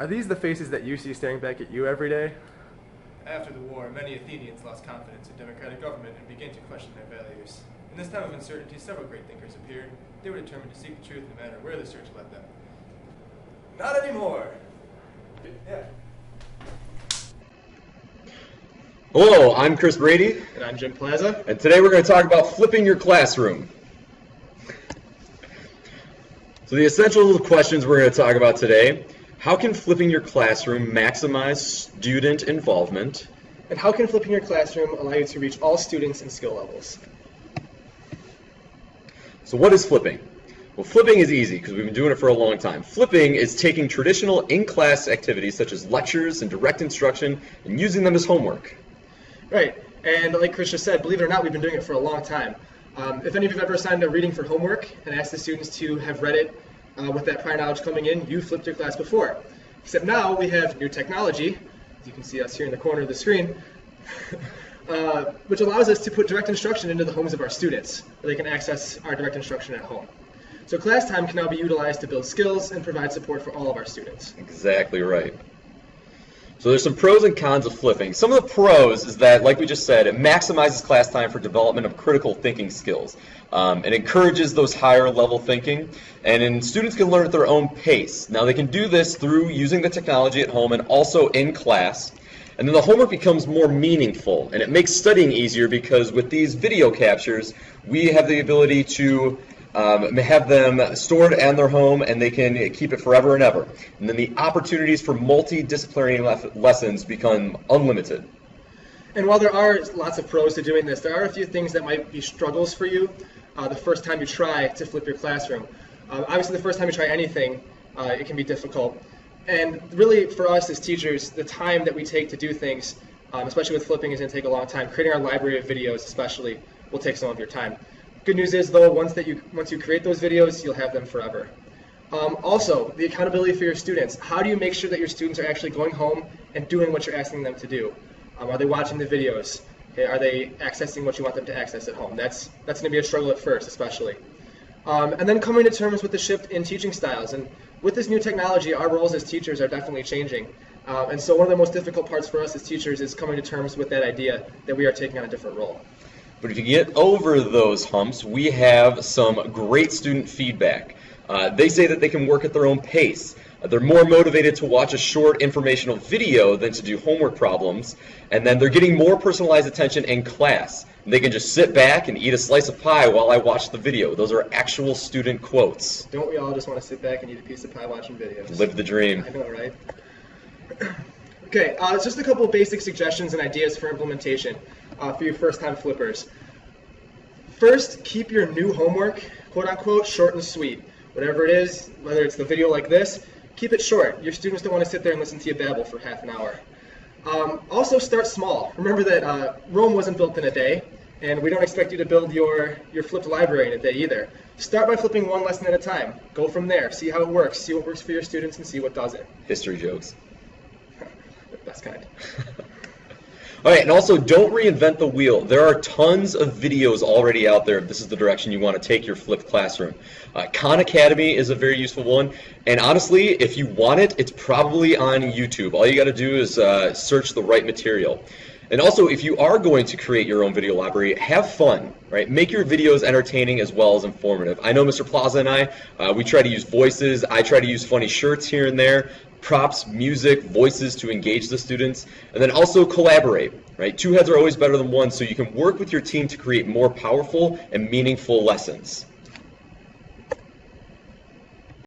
Are these the faces that you see staring back at you every day? After the war, many Athenians lost confidence in democratic government and began to question their values. In this time of uncertainty, several great thinkers appeared. They were determined to seek the truth no matter where the search led them. Not anymore! Yeah. Hello, I'm Chris Brady. And I'm Jim Plaza. And today we're going to talk about flipping your classroom. So the essential questions we're going to talk about today: how can flipping your classroom maximize student involvement? And how can flipping your classroom allow you to reach all students and skill levels? So what is flipping? Well, flipping is easy because we've been doing it for a long time. Flipping is taking traditional in-class activities such as lectures and direct instruction and using them as homework. Right, and like Chris just said, believe it or not, we've been doing it for a long time. If any of you have ever assigned a reading for homework and asked the students to have read it with that prior knowledge coming in, you flipped your class before. Except now we have new technology, as you can see us here in the corner of the screen, which allows us to put direct instruction into the homes of our students, where they can access our direct instruction at home. So class time can now be utilized to build skills and provide support for all of our students. Exactly right. So there's some pros and cons of flipping. Some of the pros is that, like we just said, it maximizes class time for development of critical thinking skills. It encourages those higher level thinking, and students can learn at their own pace. Now they can do this through using the technology at home and also in class. And then the homework becomes more meaningful, and it makes studying easier because with these video captures, we have the ability to have them stored in their home, and they can keep it forever and ever. And then the opportunities for multidisciplinary lessons become unlimited. And while there are lots of pros to doing this, there are a few things that might be struggles for you the first time you try to flip your classroom. Obviously, the first time you try anything, it can be difficult. And really, for us as teachers, the time that we take to do things, especially with flipping, is going to take a long time. Creating our library of videos, especially, will take some of your time. Good news is, though, once you create those videos, you'll have them forever. Also, the accountability for your students. How do you make sure that your students are actually going home and doing what you're asking them to do? Are they watching the videos? Okay, are they accessing what you want them to access at home? That's going to be a struggle at first, especially. And then coming to terms with the shift in teaching styles. And with this new technology, our roles as teachers are definitely changing. And so one of the most difficult parts for us as teachers is coming to terms with that idea that we are taking on a different role. But if you get over those humps, we have some great student feedback. They say that they can work at their own pace. They're more motivated to watch a short informational video than to do homework problems. And then they're getting more personalized attention in class. They can just sit back and eat a slice of pie while I watch the video. Those are actual student quotes. Don't we all just want to sit back and eat a piece of pie watching videos? Live the dream. I know, right? Okay, just a couple of basic suggestions and ideas for implementation for your first-time flippers. First, keep your new homework, quote-unquote, short and sweet. Whatever it is, whether it's the video like this, keep it short. Your students don't want to sit there and listen to you babble for half an hour. Also, start small. Remember that Rome wasn't built in a day, and we don't expect you to build your flipped library in a day either. Start by flipping one lesson at a time. Go from there. See how it works. See what works for your students and see what doesn't. History jokes. Best kind. All right, and also don't reinvent the wheel. There are tons of videos already out there if this is the direction you want to take your flipped classroom. Khan Academy is a very useful one, and honestly, if you want it, it's probably on YouTube. All you got to do is search the right material. And also, if you are going to create your own video library, have fun, right? Make your videos entertaining as well as informative. I know Mr. Plaza and I, we try to use voices. I try to use funny shirts here and there, props, music, voices to engage the students, and then also collaborate, right? Two heads are always better than one, so you can work with your team to create more powerful and meaningful lessons.